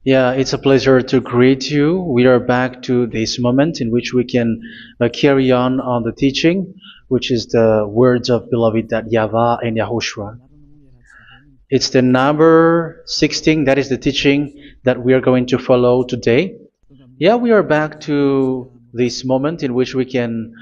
Yeah, it's a pleasure to greet you. We are back to this moment in which we can carry on the teaching, which is the words of beloved that YAHVAH and YAHOSHUA. It's the number 16, that is the teaching that we are going to follow today. Yeah, we are back to this moment in which we can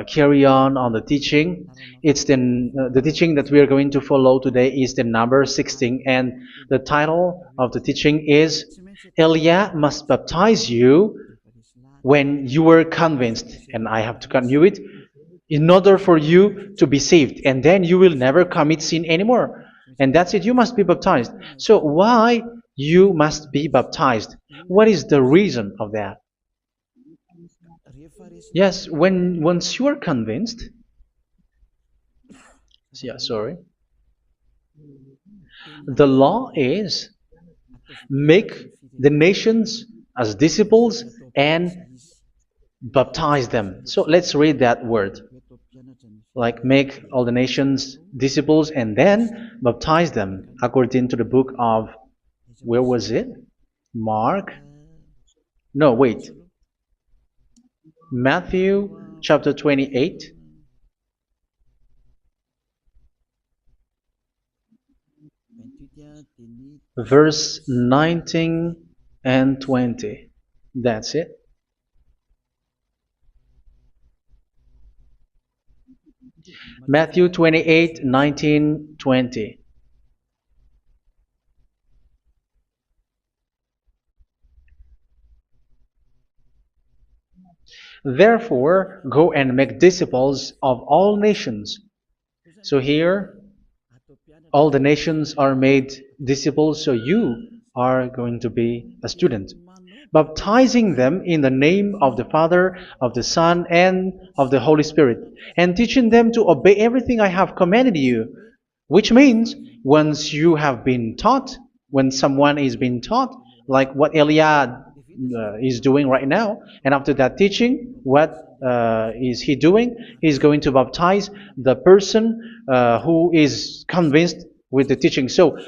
carry on the teaching. It's the teaching that we are going to follow today is the number 16, and the title of the teaching is Elia must baptize you when you were convinced, and I have to continue it, in order for you to be saved, and then you will never commit sin anymore. And that's it, you must be baptized. So why you must be baptized? What is the reason of that? Yes, when once you are convinced, yeah, sorry, the law is make the nations as disciples and baptize them. So let's read that word. Like make all the nations disciples and then baptize them according to the book of, where was it? Mark? No, wait. Matthew chapter 28. Verse 19 and 20. That's it. Matthew 28, 19, 20. Therefore, go and make disciples of all nations. So here, all the nations are made disciples, so you are going to be a student. Baptizing them in the name of the Father, of the Son, and of the Holy Spirit, and teaching them to obey everything I have commanded you. Which means, once you have been taught, when someone is being taught, like what Elia is doing right now, and after that teaching, what is he doing? He's going to baptize the person who is convinced with the teaching. So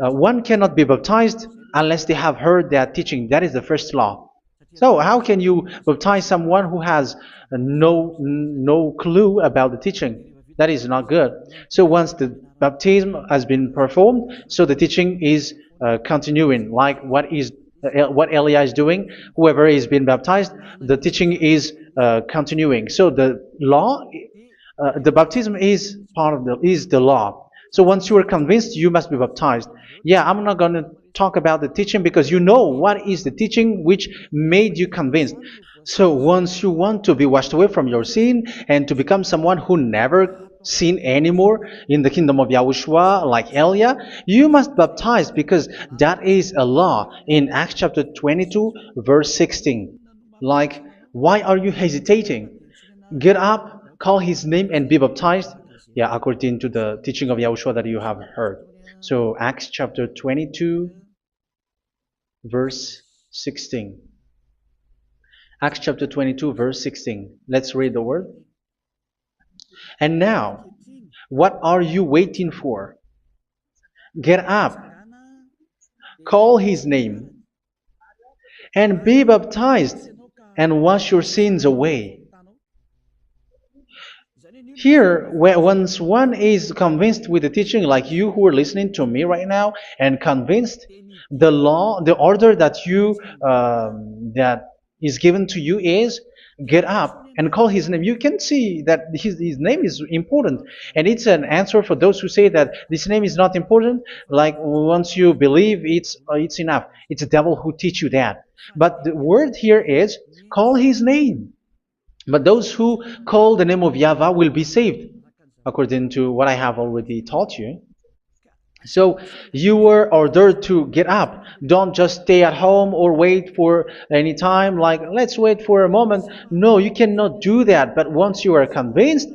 one cannot be baptized unless they have heard that teaching. That is the first law. So how can you baptize someone who has no clue about the teaching? That is not good. So once the baptism has been performed, so the teaching is continuing, like what Elia is doing. Whoever is being baptized, the teaching is continuing. So the law, the baptism is part of the law. So once you are convinced, you must be baptized. Yeah, I'm not going to talk about the teaching because you know what is the teaching which made you convinced. So once you want to be washed away from your sin and to become someone who never sin anymore in the kingdom of Yahushua, like Elia, you must baptize because that is a law in Acts chapter 22, verse 16. Like, why are you hesitating? Get up, call his name, and be baptized. Yeah, according to the teaching of Yahushua that you have heard. So Acts chapter 22, verse 16. Acts chapter 22, verse 16. Let's read the word. And now, what are you waiting for? Get up, call his name, and be baptized, and wash your sins away. Here, once one is convinced with the teaching, like you who are listening to me right now, and convinced, the law, the order that that is given to you is get up and call his name. You can see that his name is important, and it's an answer for those who say that this name is not important. Like once you believe, it's enough. It's the devil who teach you that. But the word here is call his name. But those who call the name of YAHVAH will be saved, according to what I have already taught you. So you were ordered to get up. Don't just stay at home or wait for any time, like let's wait for a moment. No, you cannot do that. But once you are convinced,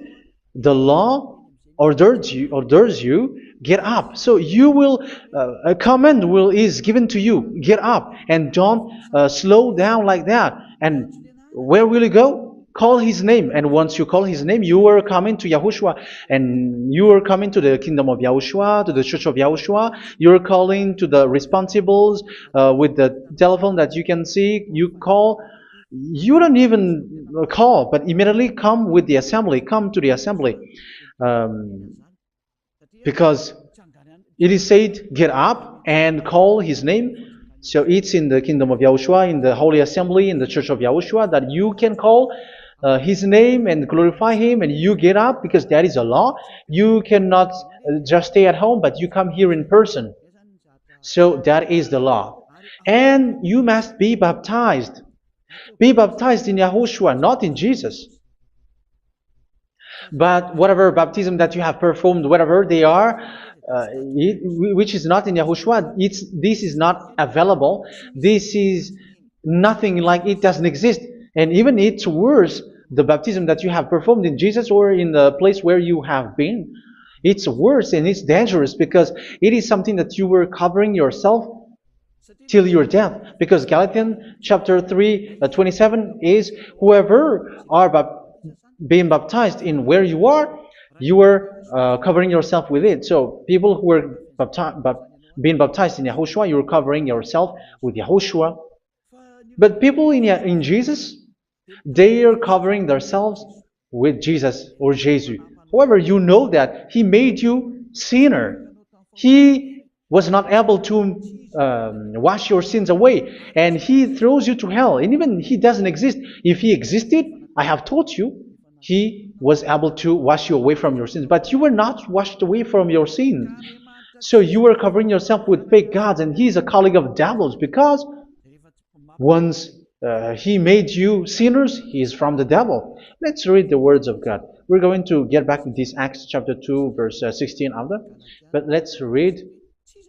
the law orders you get up. So you will a command is given to you. Get up and don't slow down like that. And where will you go? call his name, and once you call his name, you are coming to Yahushua, and you are coming to the kingdom of Yahushua, to the church of Yahushua. You are calling to the responsibles with the telephone that you can see. You call. You don't even call, but immediately come with the assembly. Come to the assembly, um, because it is said, get up and call his name. So it's in the kingdom of Yahushua, in the holy assembly, in the church of Yahushua, that you can call his name and glorify him, and you get up because that is a law. You cannot just stay at home, but you come here in person. So that is the law. And you must be baptized. Be baptized in Yahushua, not in Jesus. But whatever baptism that you have performed, whatever they are, which is not in Yahushua, this is not available. This is nothing, like it doesn't exist. And even it's worse, the baptism that you have performed in Jesus or in the place where you have been. It's worse and it's dangerous because it is something that you were covering yourself till your death. Because Galatians chapter 3, 27 is, whoever are being baptized in where you are covering yourself with it. So people who were being baptized in Yahushua, you're covering yourself with Yahushua. But people in Jesus, they are covering themselves with Jesus or Jesus. However, you know that he made you sinner. He was not able to wash your sins away, and he throws you to hell. And even he doesn't exist. If he existed, I have told you, he was able to wash you away from your sins. But you were not washed away from your sins. So you were covering yourself with fake gods, and he's a colleague of devils, because once he made you sinners, he is from the devil. Let's read the words of God. We're going to get back to this Acts chapter 2, verse 16 after. But let's read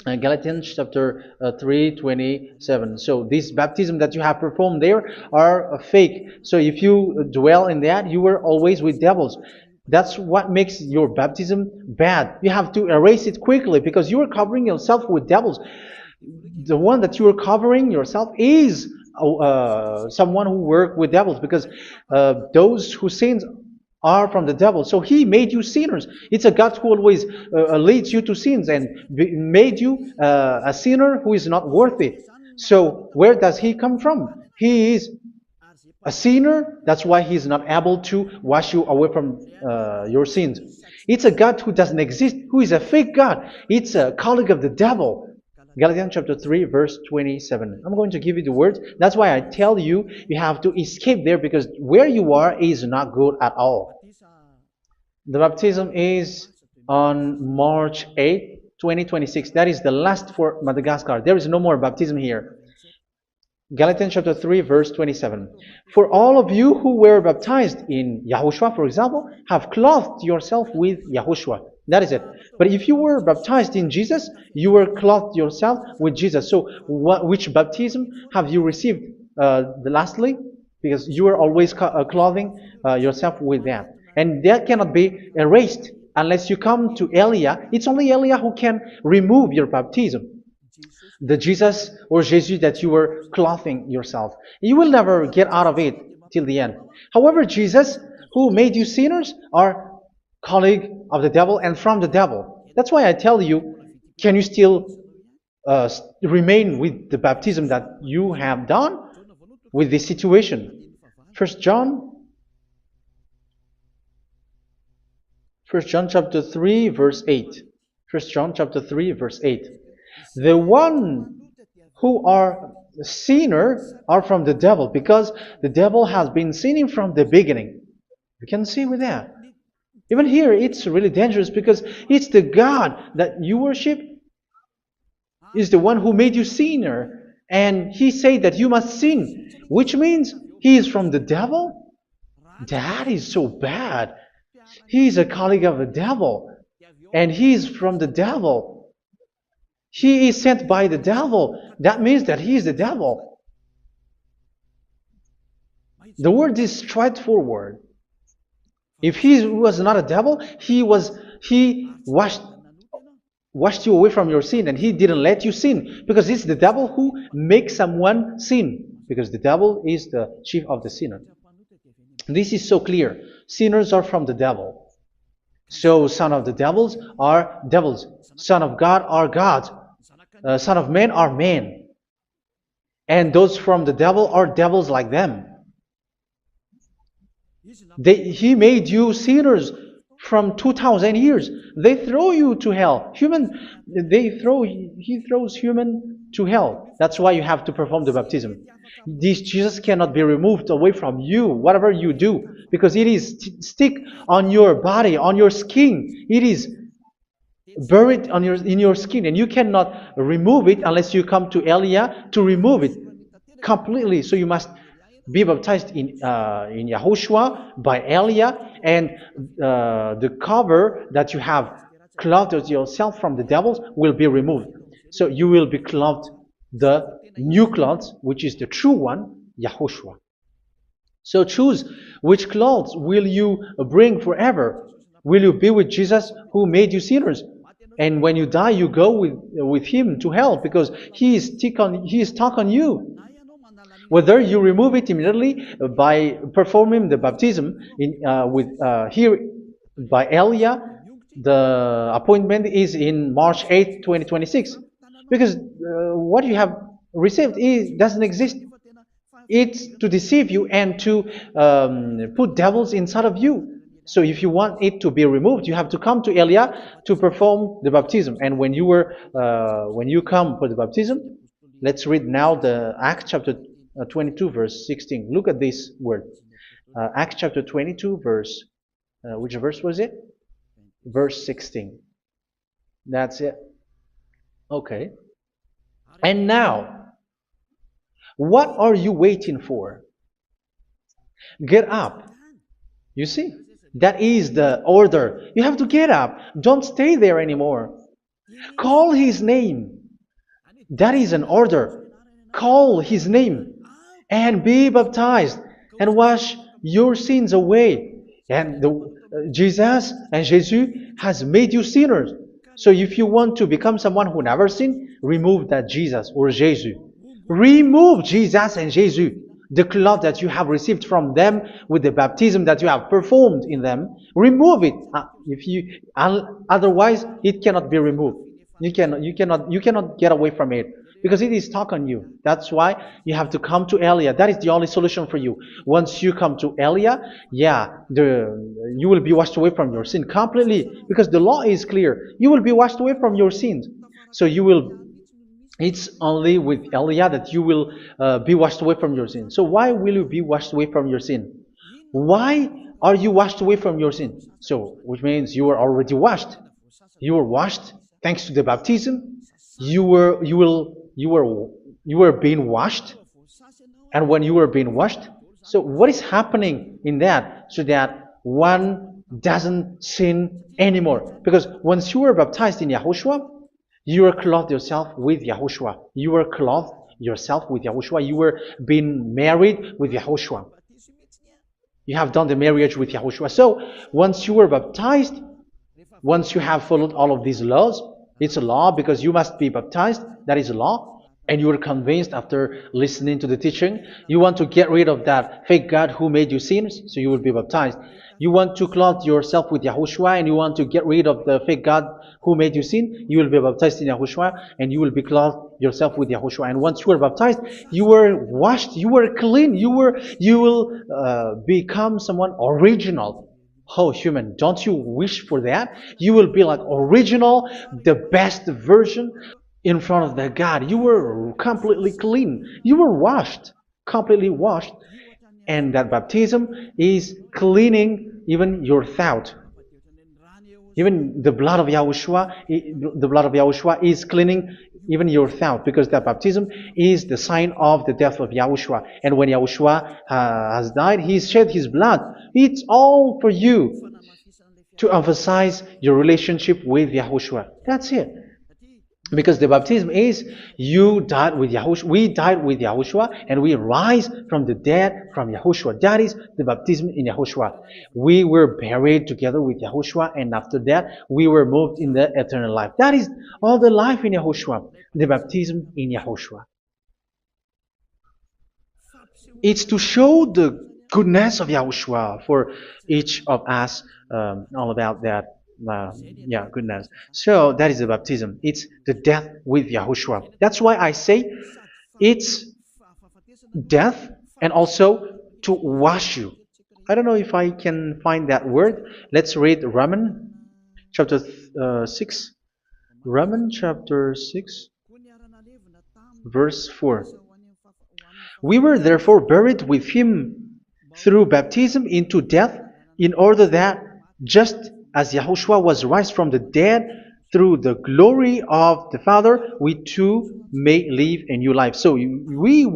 Galatians chapter 3, 27. So this baptism that you have performed there are fake. So if you dwell in that, you were always with devils. That's what makes your baptism bad. You have to erase it quickly because you are covering yourself with devils. The one that you are covering yourself is someone who worked with devils, because those who sins are from the devil. So he made you sinners. It's a God who always leads you to sins and made you a sinner who is not worthy. So where does he come from? He is a sinner. That's why he is not able to wash you away from your sins. It's a God who doesn't exist, who is a fake God. It's a colleague of the devil. Galatians chapter 3, verse 27. I'm going to give you the words. That's why I tell you, you have to escape there, because where you are is not good at all. The baptism is on March 8, 2026. That is the last for Madagascar. There is no more baptism here. Galatians chapter 3, verse 27. For all of you who were baptized in Yahushua, for example, have clothed yourself with Yahushua. That is it. But if you were baptized in Jesus, you were clothed yourself with Jesus. So which baptism have you received lastly? Because you are always clothing yourself with that. And that cannot be erased unless you come to Elia. It's only Elia who can remove your baptism. The Jesus or Jesus that you were clothing yourself. You will never get out of it till the end. However, Jesus, who made you sinners, are colleague of the devil and from the devil. That's why I tell you, can you still remain with the baptism that you have done with this situation? First John chapter 3, verse 8. First John chapter 3, verse 8. The one who are sinners are from the devil, because the devil has been sinning from the beginning. You can see with that. Even here, it's really dangerous, because it's the God that you worship is the one who made you sinner. And he said that you must sin, which means he is from the devil. That is so bad. He is a colleague of the devil. And he is from the devil. He is sent by the devil. That means that he is the devil. The word is straightforward. If he was not a devil, he washed you away from your sin, and he didn't let you sin, because it's the devil who makes someone sin, because the devil is the chief of the sinner. This is so clear. Sinners are from the devil. So son of the devils are devils. Son of God are God. Son of men are men. And those from the devil are devils like them. He made you sinners from 2000 years. They throw you to hell. He throws human to hell. That's why you have to perform the baptism. This Jesus cannot be removed away from you, whatever you do, because it is stick on your body, on your skin. It is buried in your skin, and you cannot remove it unless you come to Elia to remove it completely. So you must be baptized in Yahushua by Elia, and the cover that you have clothed yourself from the devils will be removed. So you will be clothed the new clothes, which is the true one, Yahushua. So choose which clothes will you bring forever. Will you be with Jesus who made you sinners? And when you die, you go with him to hell because he is stuck on you. Whether you remove it immediately by performing the baptism here by Elia, the appointment is in March 8th, 2026. Because what you have received doesn't exist. It's to deceive you and to put devils inside of you. So if you want it to be removed, you have to come to Elia to perform the baptism. And when you come for the baptism, let's read now the Acts chapter 22 verse 16. Look at this word. Acts chapter 22 verse, which verse was it? Verse 16. That's it. Okay. And now, what are you waiting for? Get up. You see, that is the order. You have to get up. Don't stay there anymore. Call his name. That is an order. Call his name and be baptized and wash your sins away. And Jesus has made you sinners. So if you want to become someone who never sinned, remove that Jesus or Jesus. Remove Jesus and Jesus, the cloth that you have received from them with the baptism that you have performed in them. Remove it. Otherwise, it cannot be removed. You cannot get away from it because it is stuck on you. That's why you have to come to Elia. That is the only solution for you. Once you come to Elia, you will be washed away from your sin completely because the law is clear. You will be washed away from your sins. So it's only with Elia that you will be washed away from your sin. So why will you be washed away from your sin? Why are you washed away from your sin? So, which means you are already washed. You were washed thanks to the baptism. You were being washed, and when you were being washed, so what is happening in that? So that one doesn't sin anymore. Because once you were baptized in Yahushua, you were clothed yourself with Yahushua. You were clothed yourself with Yahushua. You were being married with Yahushua. You have done the marriage with Yahushua. So once you were baptized, once you have followed all of these laws, it's a law because you must be baptized. That is a law. And you are convinced after listening to the teaching, you want to get rid of that fake God who made you sinners, so you will be baptized. You want to clothe yourself with Yahushua and you want to get rid of the fake God who made you sin, you will be baptized in Yahushua and you will be clothed yourself with Yahushua. And once you are baptized, you were washed, you were clean, you will become someone original. Oh, human, don't you wish for that? You will be like original, the best version in front of the God. You were completely clean. You were washed, completely washed. And that baptism is cleaning even your thought. Even the blood of Yahushua is cleaning even your thought, because that baptism is the sign of the death of Yahushua. And when Yahushua has died, he shed his blood. It's all for you to emphasize your relationship with Yahushua. That's it. Because the baptism is you died with Yahushua, we died with Yahushua, and we rise from the dead from Yahushua. That is the baptism in Yahushua. We were buried together with Yahushua, and after that we were moved in the eternal life. That is all the life in Yahushua, the baptism in Yahushua. It's to show goodness of Yahushua for each of us, all about that. Yeah, goodness. So that is the baptism. It's the death with Yahushua. That's why I say it's death and also to wash you. I don't know if I can find that word. Let's read Romans chapter 6. Romans chapter 6, verse 4. We were therefore buried with him through baptism into death, in order that, just as Yahushua was raised from the dead through the glory of the Father, we too may live a new life. So we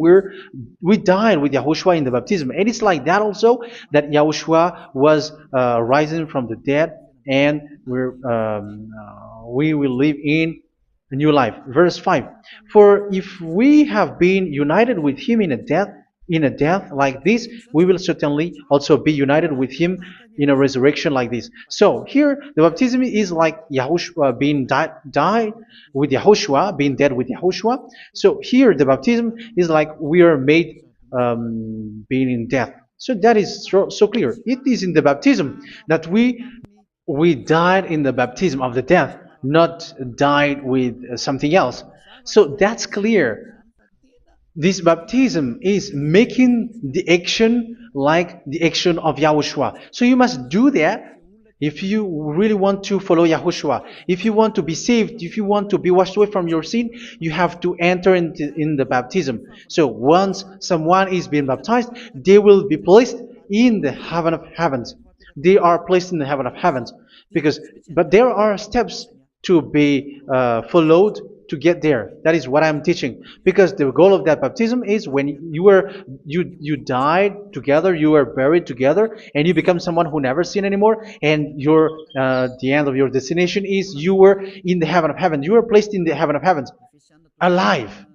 died with Yahushua in the baptism, and it's like that also that Yahushua was rising from the dead, and we will live in a new life. Verse 5. For if we have been united with him in a death like this, we will certainly also be united with him in a resurrection like this. So here the baptism is like Yahushua being died with Yahushua, being dead with Yahushua. So here the baptism is like we are made being in death. So that is so clear. It is in the baptism that we died in the baptism of the death, not died with something else. So that's clear. This baptism is making the action like the action of Yahushua. So you must do that if you really want to follow Yahushua. If you want to be saved, if you want to be washed away from your sin, you have to enter in the baptism. So once someone is being baptized, they will be placed in the heaven of heavens. They are placed in the heaven of heavens but there are steps to be followed to get there. That is what I'm teaching. Because the goal of that baptism is when you died together, you were buried together, and you become someone who never sin anymore. And the end of your destination is you were in the heaven of heaven. You were placed in the heaven of heavens, alive.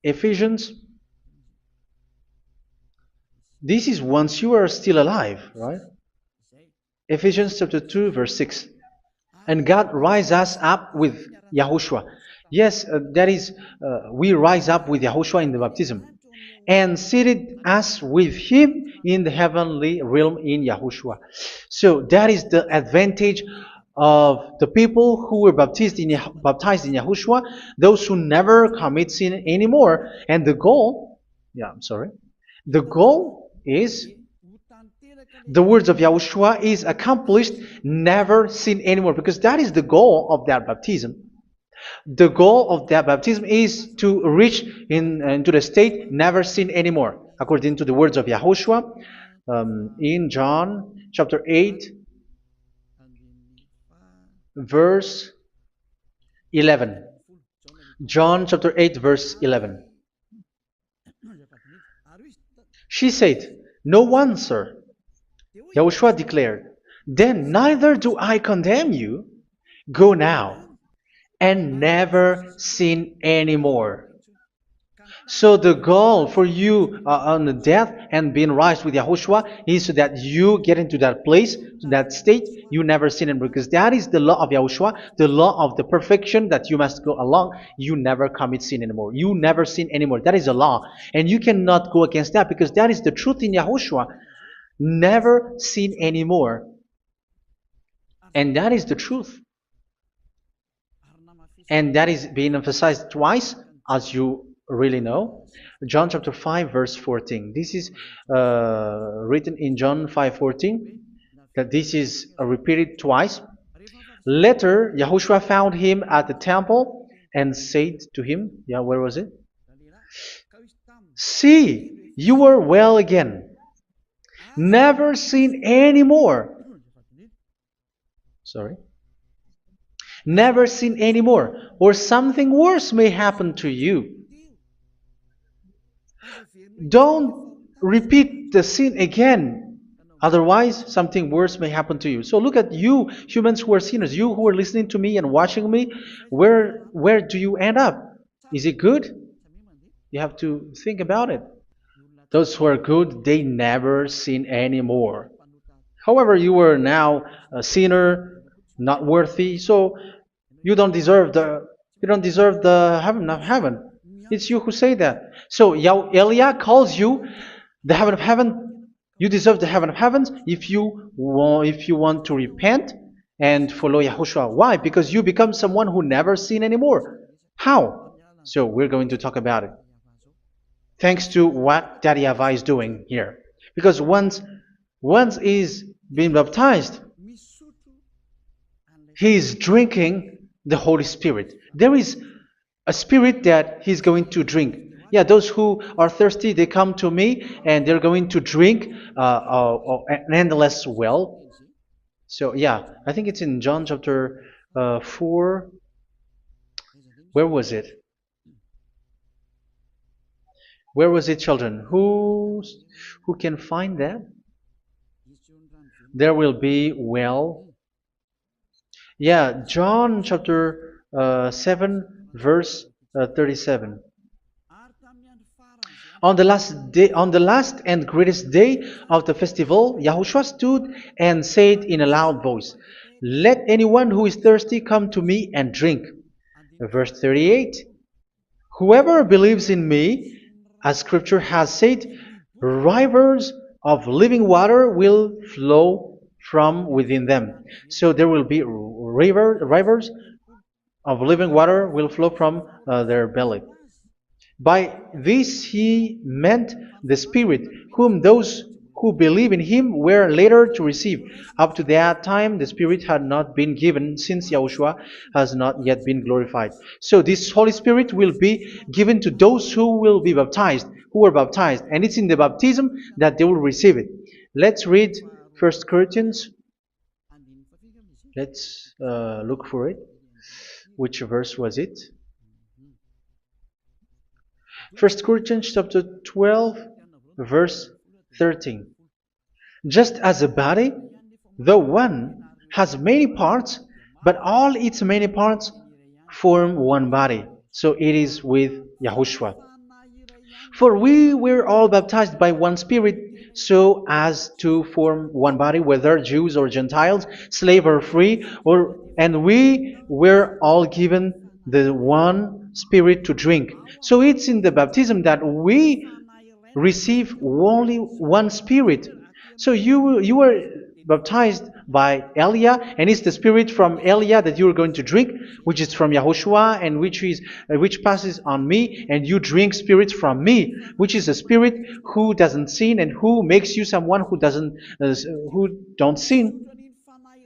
Ephesians. This is once you are still alive, right? Ephesians chapter 2, verse 6. And God rise us up with Yahushua. Yes, that is, we rise up with Yahushua in the baptism. And seated us with him in the heavenly realm in Yahushua. So that is the advantage of the people who were baptized in Yahushua, those who never commit sin anymore. And the goal is the words of Yahushua is accomplished, never sin anymore, because that is the goal of that baptism. The goal of that baptism is to reach into the state never sin anymore, according to the words of Yahushua in John chapter 8, verse 11. John chapter 8, verse 11. She said, "No one, sir." Yahushua declared, "Then neither do I condemn you. Go now and never sin anymore." So the goal for you on the death and being raised with Yahushua is so that you get into that place, to that state, you never sin anymore. Because that is the law of Yahushua, the law of the perfection that you must go along. You never commit sin anymore. You never sin anymore. That is a law. And you cannot go against that because that is the truth in Yahushua. Never sin anymore. And that is the truth. And that is being emphasized twice, as you really know. John chapter 5, verse 14. This is written in John 5:14, that this is repeated twice. Later, Yahushua found him at the temple and said to him, where was it? "See, you are well again. Never sin anymore." Sorry. Never sin anymore, or something worse may happen to you. Don't repeat the sin again. Otherwise, something worse may happen to you. So look at you, humans who are sinners, you who are listening to me and watching me. Where do you end up? Is it good? You have to think about it. Those who are good, they never sin anymore. However, you are now a sinner, not worthy, so you don't deserve the heaven of heaven. It's you who say that. So Eliah calls you the heaven of heaven You deserve the heaven of heavens if you want to repent and follow Yahushua. Why? Because you become someone who never sin anymore. How? So we're going to talk about it. Thanks to what Daddy YAHVAH is doing here. Because once he's been baptized, he is drinking the Holy Spirit. There is a spirit that he's going to drink. Yeah, those who are thirsty, they come to me and they're going to drink an endless well. So, yeah, I think it's in John chapter 4. Where was it? Where was it, children? Who can find that? There will be well. Yeah, John chapter 7, verse 37. On the last and greatest day of the festival, Yahushua stood and said in a loud voice, "Let anyone who is thirsty come to me and drink." Verse 38, "Whoever believes in me, as Scripture has said, rivers of living water will flow from within them." So there will be rivers of living water will flow from their belly. By this he meant the Spirit, whom those who believe in him were later to receive. Up to that time, the Spirit had not been given, since Yahushua has not yet been glorified. So this Holy Spirit will be given to those who will be baptized, who are baptized, and it's in the baptism that they will receive it. Let's read 1 Corinthians. Let's look for it. Which verse was it? 1 Corinthians chapter 12, verse 13. Just as a body, though one, has many parts, but all its many parts form one body. So it is with Yahushua. For we were all baptized by one Spirit, so as to form one body, whether Jews or Gentiles, slave or free, and we were all given the one Spirit to drink. So it's in the baptism that we receive only one Spirit. So you were baptized by Elia, and it's the Spirit from Elia that you are going to drink, which is from Yahushua, and which passes on me, and you drink Spirit from me, which is a Spirit who doesn't sin and who makes you someone who don't sin.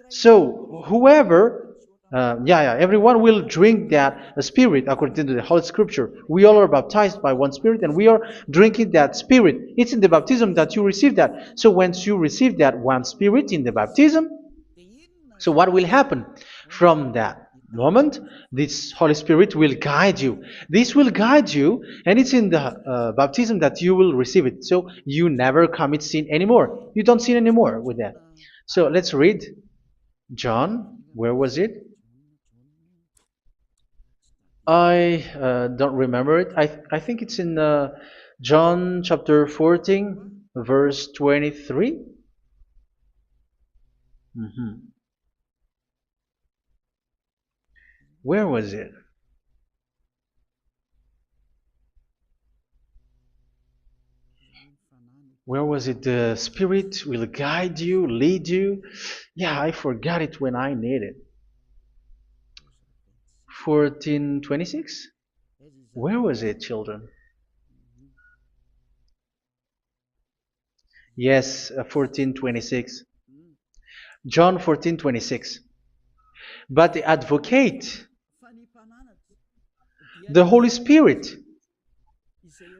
So whoever everyone will drink that Spirit according to the Holy Scripture. We all are baptized by one Spirit, and we are drinking that Spirit. It's in the baptism that you receive that. So once you receive that one Spirit in the baptism, so what will happen? From that moment, this Holy Spirit will guide you. This will guide you, and it's in the baptism that you will receive it. So you never commit sin anymore. You don't sin anymore with that. So let's read John. Where was it? I don't remember it. I think it's in John chapter 14, verse 23. Mhm. Where was it? Where was it? The Spirit will guide you, lead you. Yeah, I forgot it when I need it. 14:26? Where was it, children? Yes, 14:26. John 14:26. But the advocate, the Holy Spirit,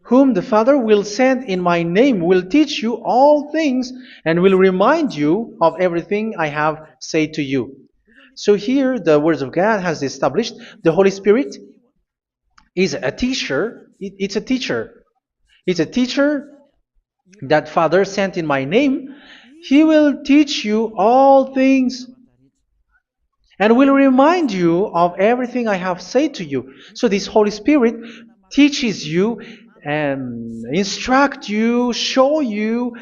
whom the Father will send in my name, will teach you all things and will remind you of everything I have said to you. So here the words of God has established the Holy Spirit is a teacher. It's a teacher. It's a teacher that Father sent in my name. He will teach you all things and will remind you of everything I have said to you. So this Holy Spirit teaches you and instruct you, show you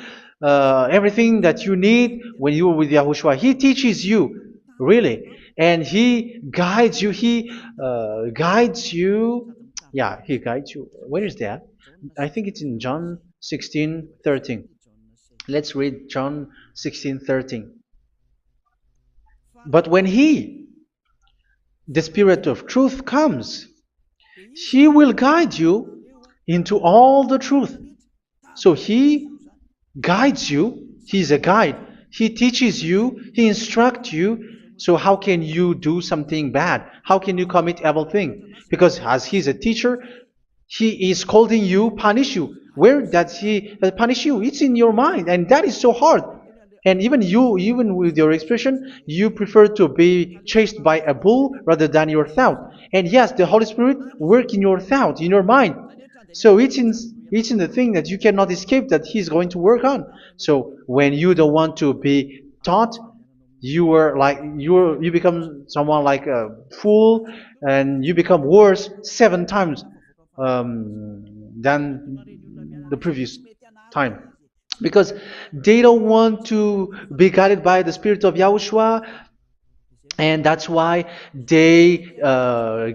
everything that you need when you are with Yahushua. He teaches you, really, and He guides you. He guides you. Yeah, He guides you. Where is that? I think it's in John 16:13. Let's read John 16:13. But when He, the Spirit of truth, comes, He will guide you into all the truth. So He guides you. He's a guide. He teaches you. He instructs you. So how can you do something bad? How can you commit evil thing? Because as He's a teacher, He is scolding you, punish you. Where does He punish you? It's in your mind, and that is so hard. And even you, even with your expression, you prefer to be chased by a bull rather than your thought. And yes, the Holy Spirit work in your thought, in your mind. So it's in the thing that you cannot escape that He's going to work on. So when you don't want to be taught, you become someone like a fool, and you become worse 7 times than the previous time, because they don't want to be guided by the Spirit of Yahushua, and that's why they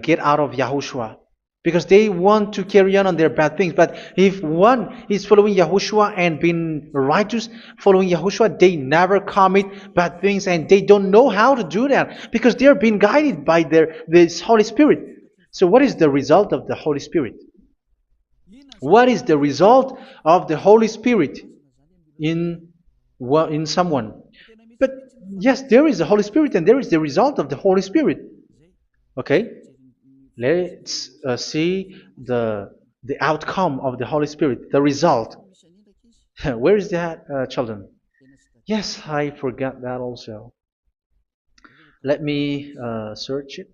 get out of Yahushua, because they want to carry on their bad things. But if one is following Yahushua and being righteous, following Yahushua, they never commit bad things, and they don't know how to do that because they are being guided by this Holy Spirit. So what is the result of the Holy Spirit? What is the result of the Holy Spirit in in someone? But yes, there is the Holy Spirit, and there is the result of the Holy Spirit. Okay, let's see the outcome of the Holy Spirit, the result. Where is that, children? Yes, I forgot that also. Let me search it.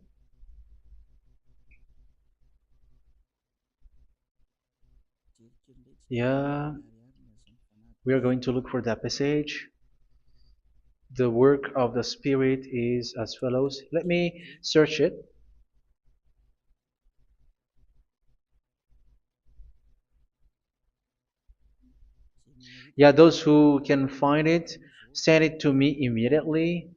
Yeah, we are going to look for that passage. The work of the Spirit is as follows. Let me search it. Yeah, those who can find it, send it to me immediately.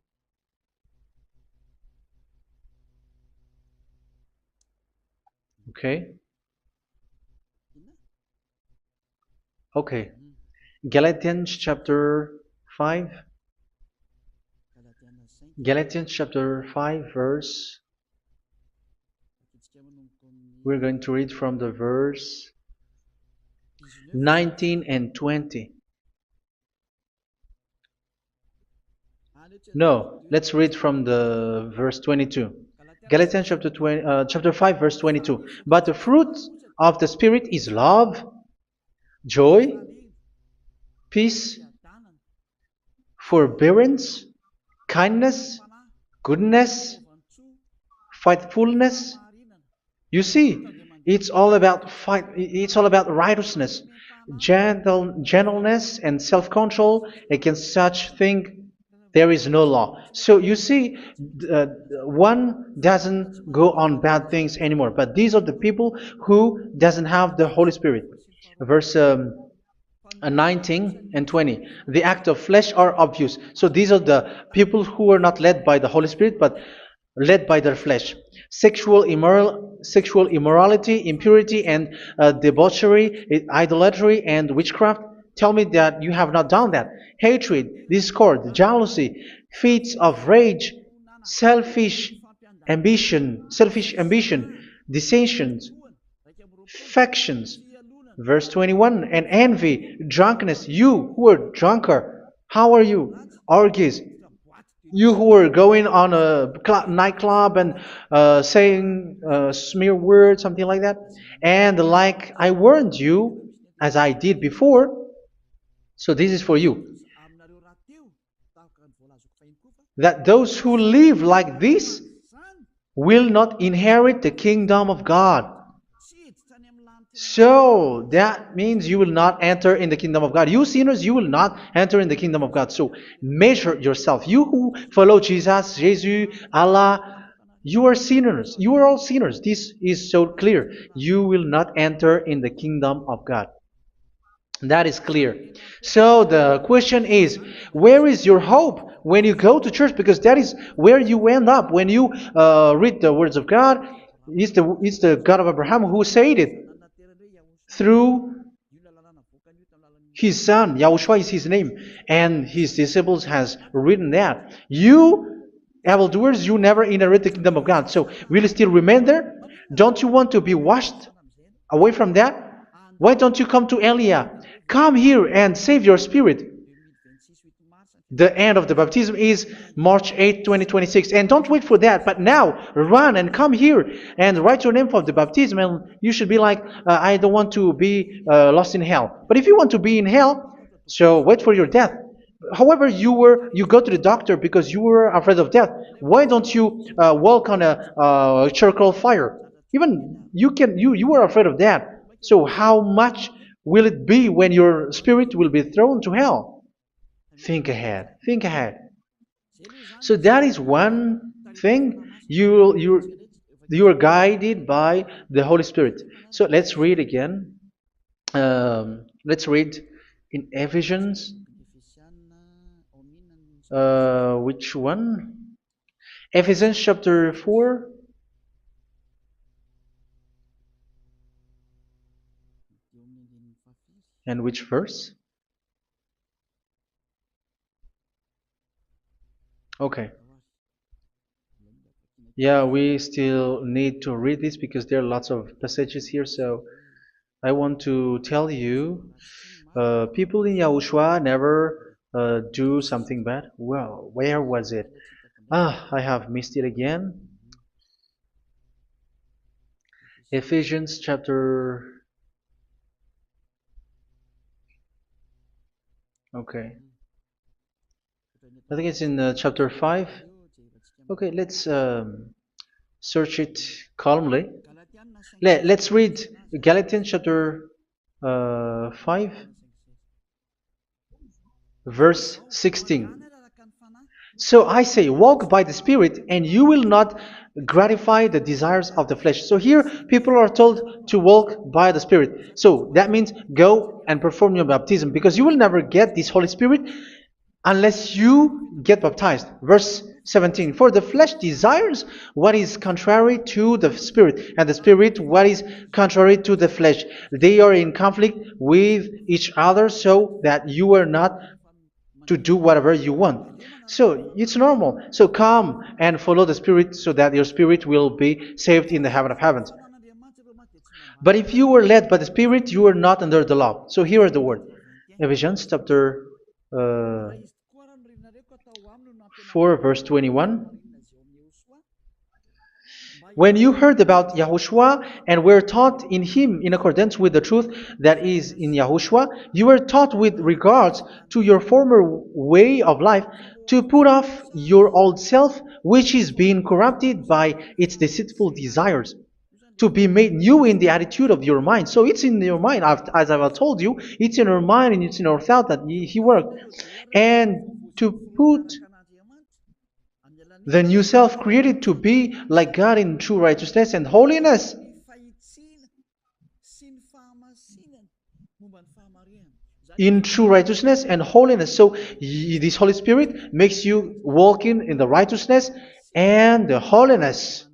Okay. Okay. Galatians chapter 5. Galatians chapter 5 verse. We're going to read from the verse 19 and 20. No, let's read from the verse 22. Galatians chapter 5 verse 22. But the fruit of the Spirit is love, joy, peace, forbearance, kindness, goodness, faithfulness. You see, it's all about righteousness, gentleness, and self-control. Against such thing there is no law. So you see, uh, one doesn't go on bad things anymore. But these are the people who doesn't have the Holy Spirit. Verse 19 and 20. The act of flesh are obvious. So these are the people who are not led by the Holy Spirit, but led by their flesh. Sexual immorality, impurity, and debauchery, idolatry, and witchcraft. Tell me that you have not done that. Hatred, discord, jealousy, fits of rage, selfish ambition, dissensions, factions. Verse 21, and envy, drunkenness. You who are drunkard, how are you? Orgies. You who are going on a nightclub and saying smear words, something like that. And like I warned you, as I did before, so this is for you, that those who live like this will not inherit the kingdom of God. So that means you will not enter in the kingdom of God. You sinners, you will not enter in the kingdom of God. So measure yourself. You who follow Jesus, Allah, you are sinners. You are all sinners. This is so clear. You will not enter in the kingdom of God. That is clear. So the question is, where is your hope when you go to church? Because that is where you end up when you read the words of God. It's the God of Abraham who said it through His son, Yahushua is his name, and his disciples has written that. You evildoers, you never inherit the kingdom of God. So will you still remain there? Don't you want to be washed away from that? Why don't you come to Elia? Come here and save your spirit. The end of the baptism is March 8, 2026. And don't wait for that, but now run and come here and write your name for the baptism. And you should be like, I don't want to be lost in hell. But if you want to be in hell, so wait for your death. However, you go to the doctor because you were afraid of death. Why don't you walk on a charcoal fire? Even you were afraid of that. So how much will it be when your spirit will be thrown to hell? Think ahead. Think ahead. So that is one thing. You are guided by the Holy Spirit. So let's read again. Let's read in Ephesians. Which one? Ephesians chapter 4. And which verse? Okay. Yeah, we still need to read this because there are lots of passages here. So I want to tell you, people in Yahushua never do something bad. Well, where was it? I have missed it again. Ephesians chapter. Okay. I think it's in chapter 5. Okay, let's search it calmly. Let's read Galatians chapter 5, verse 16. So I say, walk by the Spirit, and you will not gratify the desires of the flesh. So here, people are told to walk by the Spirit. So that means go and perform your baptism, because you will never get this Holy Spirit unless you get baptized. Verse 17. For the flesh desires what is contrary to the Spirit, and the Spirit what is contrary to the flesh. They are in conflict with each other, so that you are not to do whatever you want. So it's normal. So come and follow the Spirit so that your spirit will be saved in the heaven of heavens. But if you were led by the Spirit, you are not under the law. So here is the word. Ephesians chapter 4 verse 21. When you heard about Yahushua and were taught in him in accordance with the truth that is in Yahushua, you were taught with regards to your former way of life to put off your old self, which is being corrupted by its deceitful desires, to be made new in the attitude of your mind. So it's in your mind, as I've told you, it's in your mind and it's in your thought that he worked. And to put the new self created to be like God in true righteousness and holiness. In true righteousness and holiness. So this Holy Spirit makes you walking in the righteousness and the holiness.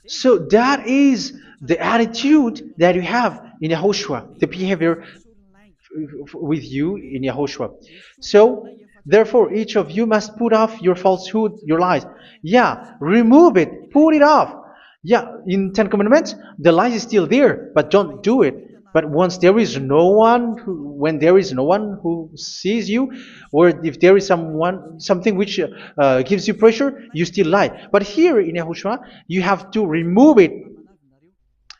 So that is the attitude that you have in Yahushua, the behavior with you in Yahushua. So therefore, each of you must put off your falsehood, your lies. Yeah, remove it, put it off. Yeah, in Ten Commandments, the lie is still there, but don't do it. But once there is no one, when there is no one who sees you, or if there is something which gives you pressure, you still lie. But here in Yahushua, you have to remove it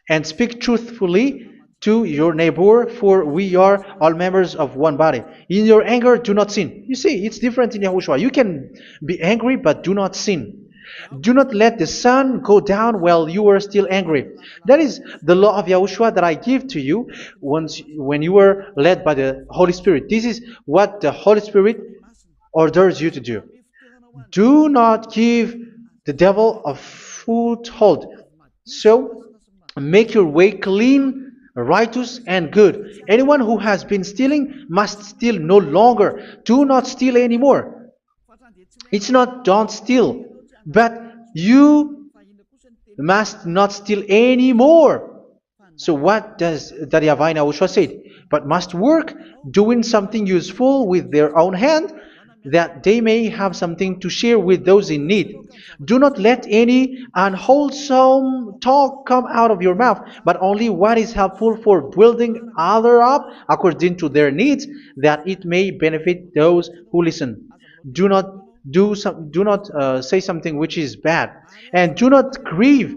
and speak truthfully to your neighbor, for we are all members of one body. In your anger, do not sin. You see, it's different in Yahushua. You can be angry, but do not sin. Do not let the sun go down while you are still angry. That is the law of Yahushua that I give to you when you were led by the Holy Spirit. This is what the Holy Spirit orders you to do. Do not give the devil a foothold. So, make your way clean, righteous, and good. Anyone who has been stealing must steal no longer. Do not steal anymore. It's not don't steal, but you must not steal anymore. So what does the YAHVAH YAHOSHUA say? But must work doing something useful with their own hand, that they may have something to share with those in need. Do not let any unwholesome talk come out of your mouth, but only what is helpful for building other up according to their needs, that it may benefit those who listen. Do not do not say something which is bad, and do not grieve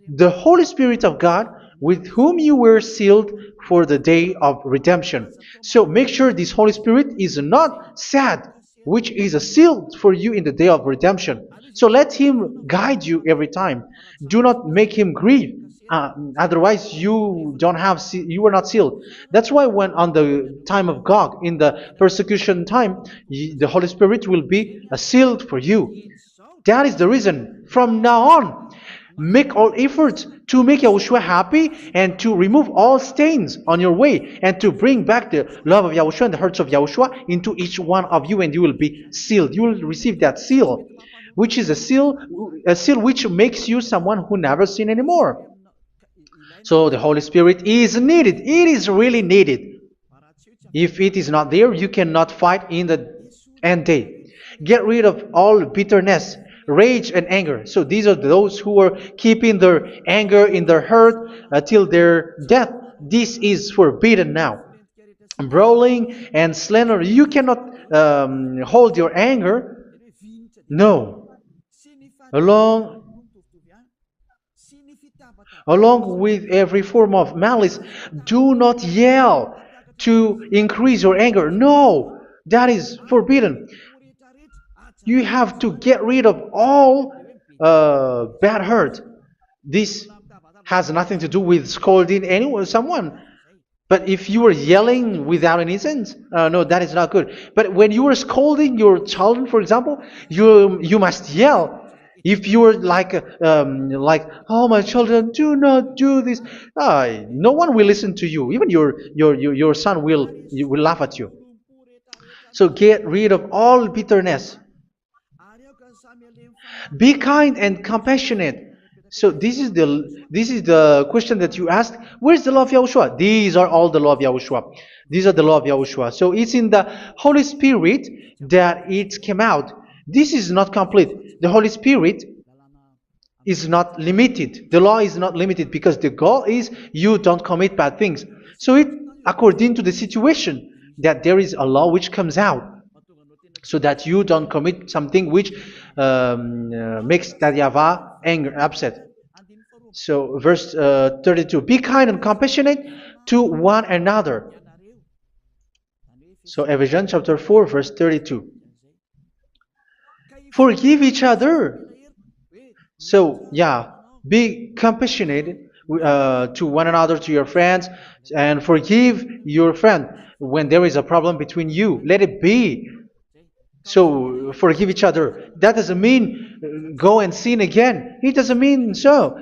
the Holy Spirit of God, with whom you were sealed for the day of redemption. So make sure this Holy Spirit is not sad, which is a seal for you in the day of redemption. So let Him guide you every time. Do not make Him grieve. Otherwise, you were not sealed. That's why when on the time of God, in the persecution time, the Holy Spirit will be a sealed for you. That is the reason. From now on, make all efforts to make Yahushua happy and to remove all stains on your way and to bring back the love of Yahushua and the hearts of Yahushua into each one of you, and you will be sealed. You will receive that seal, which is a seal which makes you someone who never sin anymore. So the Holy Spirit is needed. It is really needed. If it is not there, you cannot fight in the end day. Get rid of all bitterness, rage, and anger. So these are those who are keeping their anger in their heart till their death. This is forbidden now. Brawling and slander. You cannot hold your anger. No. Along Along with every form of malice, do not yell to increase your anger. No, that is forbidden. You have to get rid of all bad hurt. This has nothing to do with scolding anyone, someone. But if you are yelling without any sense, no, that is not good. But when you are scolding your children, for example, you must yell. If you are like, oh my children, do not do this, no one will listen to you. Even your son will laugh at you. So get rid of all bitterness. Be kind and compassionate. So this is the question that you asked. Where's the law of Yahushua? These are all the law of Yahushua. These are the law of Yahushua. So it's in the Holy Spirit that it came out. This is not complete. The Holy Spirit is not limited. The law is not limited because the goal is you don't commit bad things. So it according to the situation that there is a law which comes out, so that you don't commit something which makes that YAHVAH angry, upset. So verse 32, be kind and compassionate to one another. So Ephesians chapter 4 verse 32. Forgive each other. So yeah, be compassionate to one another, to your friends, and forgive your friend when there is a problem between you. Let it be. So forgive each other. That doesn't mean go and sin again. It doesn't mean so.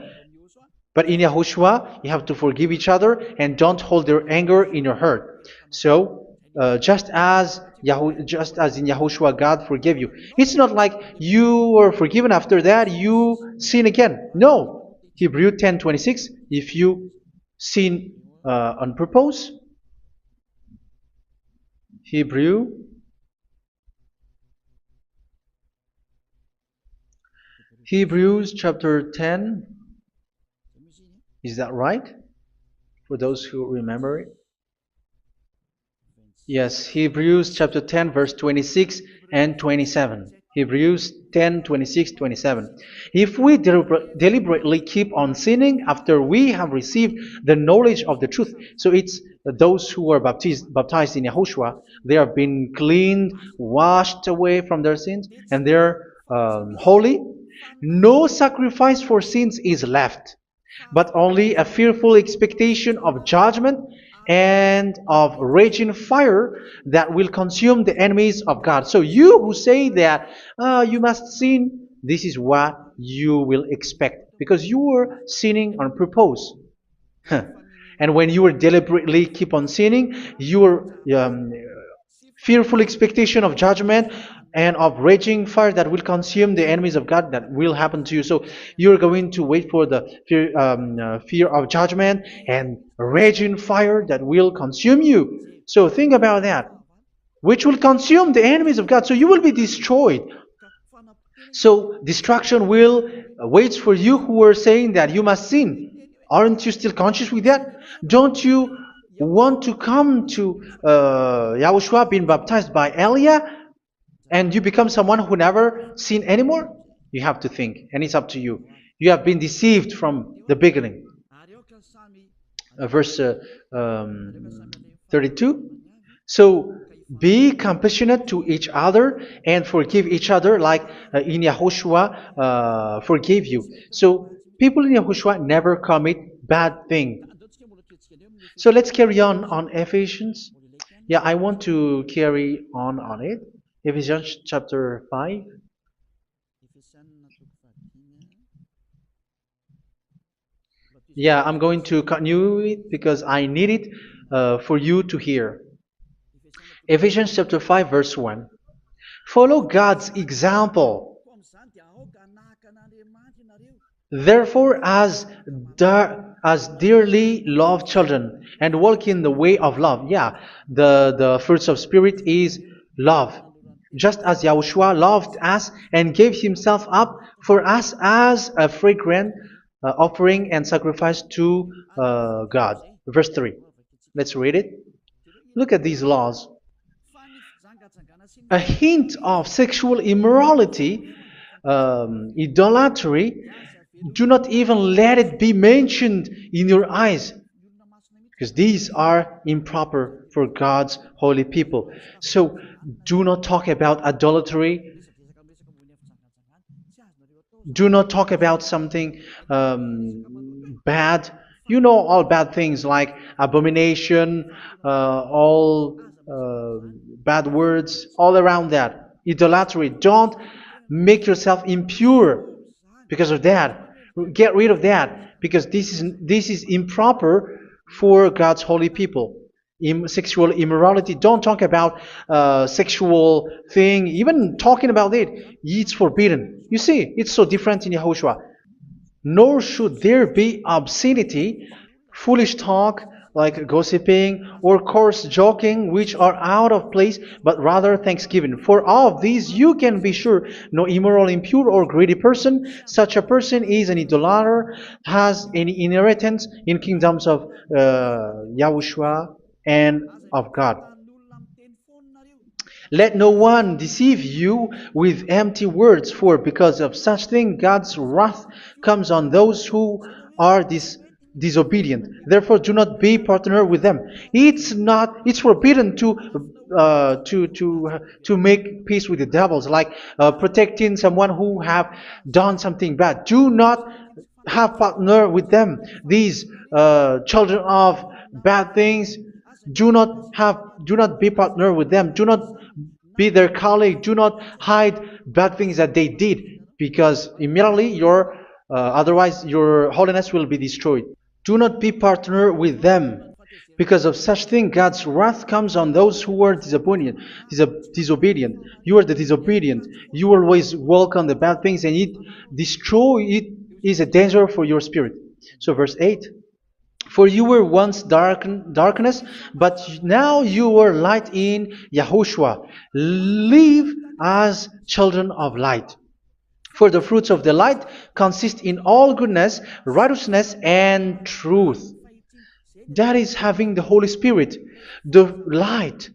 But in Yahushua, you have to forgive each other and don't hold their anger in your heart. So just as in Yahushua, God forgave you. It's not like you were forgiven after that you sin again. No. Hebrew 10:26. If you sin on purpose, Hebrews chapter 10. Is that right? For those who remember it? Yes, Hebrews chapter 10 verse 26 and 27. Hebrews 10, 26, 27. If we deliberately keep on sinning after we have received the knowledge of the truth, so it's those who are baptized in Yahushua, they have been cleaned, washed away from their sins, and they're holy. No sacrifice for sins is left, but only a fearful expectation of judgment and of raging fire that will consume the enemies of God. So you who say that you must sin, this is what you will expect, because you were sinning on purpose. And when you were deliberately keep on sinning, your fearful expectation of judgment and of raging fire that will consume the enemies of God that will happen to you. So you're going to wait for the fear of judgment and raging fire that will consume you. So think about that, which will consume the enemies of God. So you will be destroyed. So destruction will waits for you who are saying that you must sin. Aren't you still conscious with that? Don't you want to come to Yahushua being baptized by Elia and you become someone who never sin anymore? You have to think, and it's up to you. You have been deceived from the beginning. Verse 32. So be compassionate to each other and forgive each other like in Yahushua forgave you. So people in Yahushua never commit bad thing. So let's carry on Ephesians. Yeah, I want to carry on it. Ephesians chapter 5. Yeah, I'm going to continue it because I need it for you to hear. Ephesians chapter 5 verse 1. Follow God's example. Therefore, as dearly loved children, and walk in the way of love. Yeah, the fruits of spirit is love. Just as Yahushua loved us and gave himself up for us as a fragrant offering and sacrifice to God. Verse 3. Let's read it. Look at these laws. A hint of sexual immorality, idolatry, do not even let it be mentioned in your eyes, because these are improper for God's holy people. So do not talk about idolatry. Do not talk about something bad. You know all bad things like abomination, all bad words, all around that. Idolatry. Don't make yourself impure because of that. Get rid of that because this is improper for God's holy people. Sexual immorality. Don't talk about sexual thing. Even talking about it, it's forbidden. You see, it's so different in Yahushua. Nor should there be obscenity, foolish talk like gossiping or coarse joking, which are out of place, but rather thanksgiving. For of these you can be sure: no immoral, impure, or greedy person, such a person is an idolater, has any inheritance in kingdoms of Yahushua and of God. Let no one deceive you with empty words, for because of such thing God's wrath comes on those who are disobedient. Therefore, do not be partner with them. It's forbidden to make peace with the devils, like protecting someone who have done something bad. Do not have partner with them. These children of bad things, do not be partner with them. Do not be their colleague. Do not hide bad things that they did, because immediately otherwise your holiness will be destroyed. Do not be partner with them. Because of such thing, God's wrath comes on those who are disobedient. You are the disobedient. You always walk on the bad things, and it is a danger for your spirit. So verse 8. For you were once darkness, but now you are light in Yahushua. Live as children of light. For the fruits of the light consist in all goodness, righteousness, and truth. That is having the Holy Spirit, the light.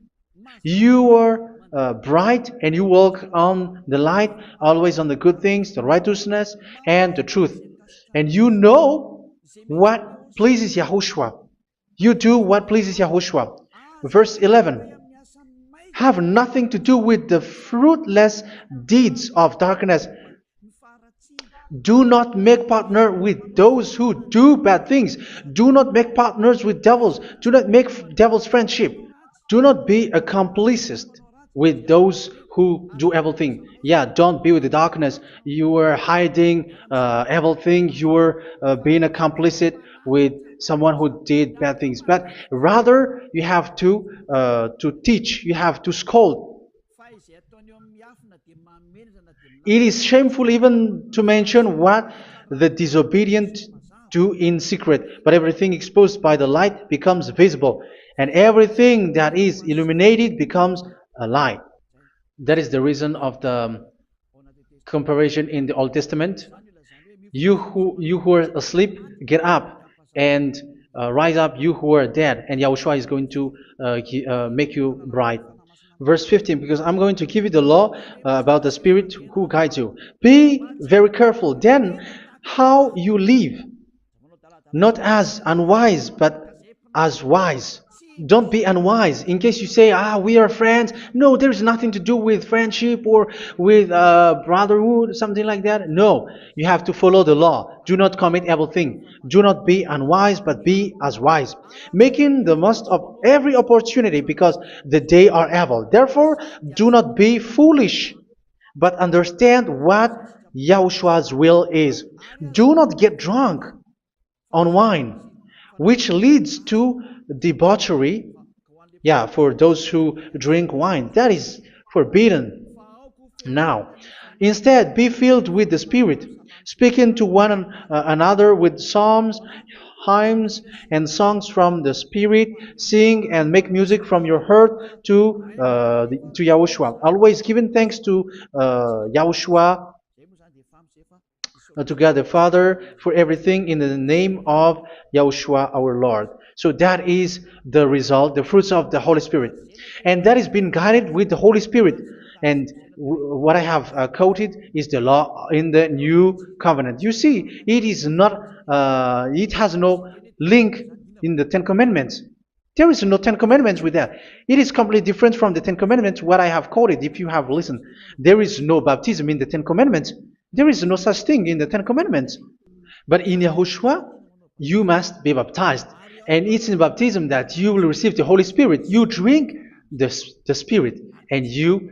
You are bright and you walk on the light, always on the good things, the righteousness, and the truth. And you know what pleases Yahushua. You do what pleases Yahushua. Verse 11. Have nothing to do with the fruitless deeds of darkness. Do not make partner with those who do bad things. Do not make partners with devils. Do not make devils friendship. Do not be a complicit with those who do evil thing. Yeah, don't be with the darkness. You are hiding evil thing. You are being a complicit with someone who did bad things. But rather, you have to teach. You have to scold. It is shameful even to mention what the disobedient do in secret, but everything exposed by the light becomes visible, and everything that is illuminated becomes a light. That is the reason of the comparison in the Old Testament. You who are asleep, get up and rise up, you who are dead, and Yahushua is going to make you bright. Verse 15, because I'm going to give you the law about the Spirit who guides you. Be very careful then how you live, not as unwise, but as wise. Don't be unwise. In case you say, we are friends. No, there's nothing to do with friendship or with brotherhood, something like that. No, you have to follow the law. Do not commit evil thing. Do not be unwise, but be as wise, making the most of every opportunity, because the day are evil. Therefore, do not be foolish, but understand what Yahushua's will is. Do not get drunk on wine, which leads to debauchery. Yeah, for those who drink wine, that is forbidden now. Instead, be filled with the Spirit, speaking to one another with psalms, hymns, and songs from the Spirit. Sing and make music from your heart to Yahushua. Always giving thanks to Yahushua, to God the Father, for everything in the name of Yahushua our Lord. So that is the result, the fruits of the Holy Spirit. And that is being guided with the Holy Spirit. And what I have quoted is the law in the new covenant. You see, it is not, it has no link in the Ten Commandments. There is no Ten Commandments with that. It is completely different from the Ten Commandments, what I have quoted, if you have listened. There is no baptism in the Ten Commandments. There is no such thing in the Ten Commandments. But in Yahushua, you must be baptized. And it's in baptism that you will receive the Holy Spirit. You drink the Spirit, and you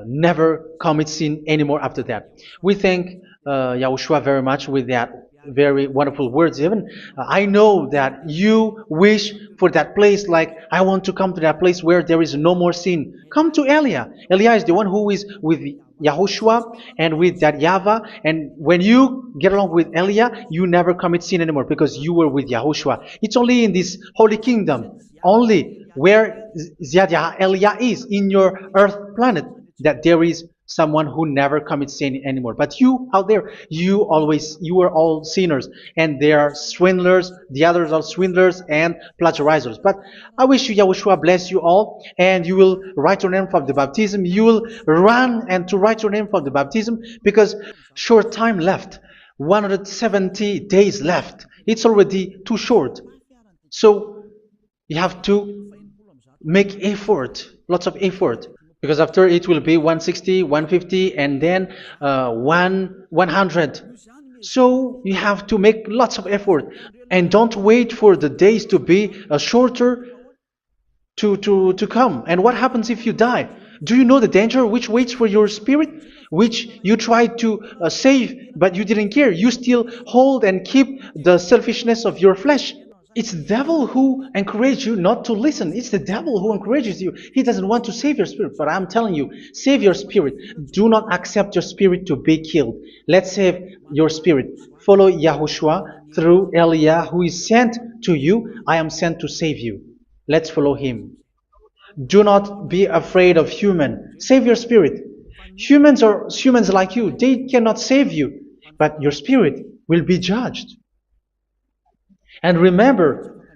never commit sin anymore after that. We thank Yahushua very much with that very wonderful words. Even I know that you wish for that place, like I want to come to that place where there is no more sin. Come to Elia. Elia is the one who is with Yahushua and with that YAHVAH. And when you get along with Elia, you never commit sin anymore because you were with Yahushua. It's only in this holy kingdom, only where Ziad Elia is, in your earth planet, that there is someone who never commits sin anymore. But you out there, you are all sinners, and they are swindlers. The others are swindlers and plagiarizers. But I wish you, Yahushua, bless you all, and you will write your name for the baptism. You will run and to write your name for the baptism, because short time left, 170 days left. It's already too short. So you have to make effort, lots of effort, because after it will be 160, 150, and then 100. So you have to make lots of effort, and don't wait for the days to be shorter to come. And what happens if you die? Do you know the danger which waits for your spirit, which you tried to save, but you didn't care? You still hold and keep the selfishness of your flesh. It's the devil who encourages you not to listen. It's the devil who encourages you. He doesn't want to save your spirit. But I'm telling you, save your spirit. Do not accept your spirit to be killed. Let's save your spirit. Follow Yahushua through Elia, who is sent to you. I am sent to save you. Let's follow him. Do not be afraid of human. Save your spirit. Humans are humans like you. They cannot save you. But your spirit will be judged. And remember,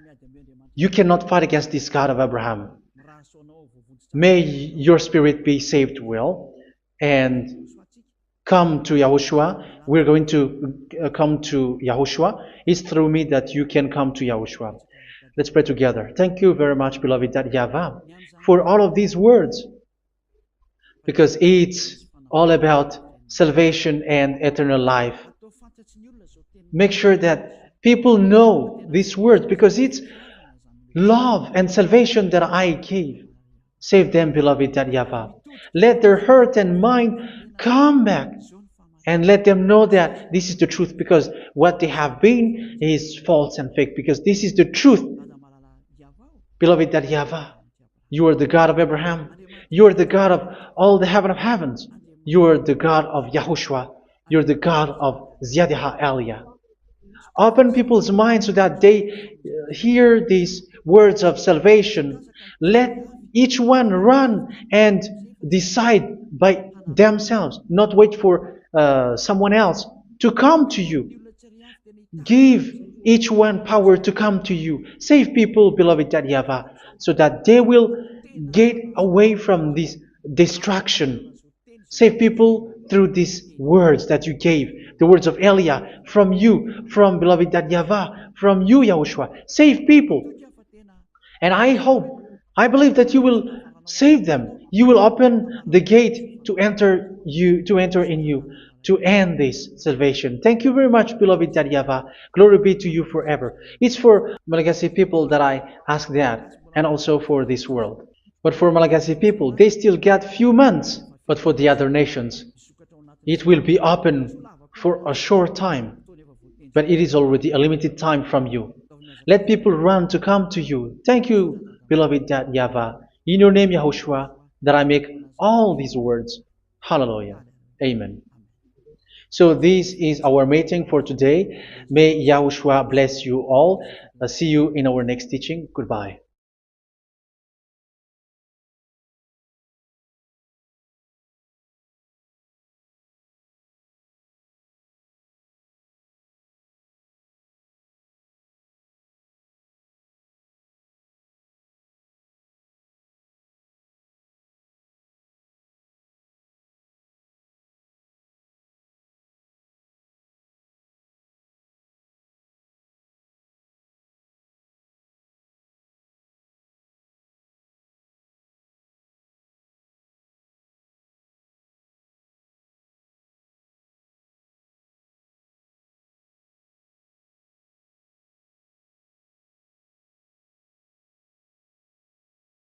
you cannot fight against this God of Abraham. May your spirit be saved well and come to Yahushua. We're going to come to Yahushua. It's through me that you can come to Yahushua. Let's pray together. Thank you very much, beloved YAHVAH, for all of these words, because it's all about salvation and eternal life. Make sure that people know these words, because it's love and salvation that I gave. Save them, beloved YAHVAH. Let their heart and mind come back, and let them know that this is the truth, because what they have been is false and fake, because this is the truth. Beloved YAHVAH, you are the God of Abraham. You are the God of all the heaven of heavens. You're the God of Yahushua. You're the God of Ziyadha Aliyah. Open people's minds so that they hear these words of salvation. Let each one run and decide by themselves, not wait for someone else to come to you. Give each one power to come to you. Save people, beloved YAHVAH, so that they will get away from this distraction. Save people through these words that you gave, the words of Elia, from you, from beloved YAHVAH, from you, Yahushua. Save people. And I believe that you will save them. You will open the gate to enter in you, to end this salvation. Thank you very much, beloved YAHVAH. Glory be to you forever. It's for Malagasy people that I ask that, and also for this world. But for Malagasy people, they still get few months. But for the other nations, it will be open for a short time. But it is already a limited time from you. Let people run to come to you. Thank you, beloved YAHVAH. In your name, Yahushua, that I make all these words. Hallelujah. Amen. So this is our meeting for today. May Yahushua bless you all. See you in our next teaching. Goodbye.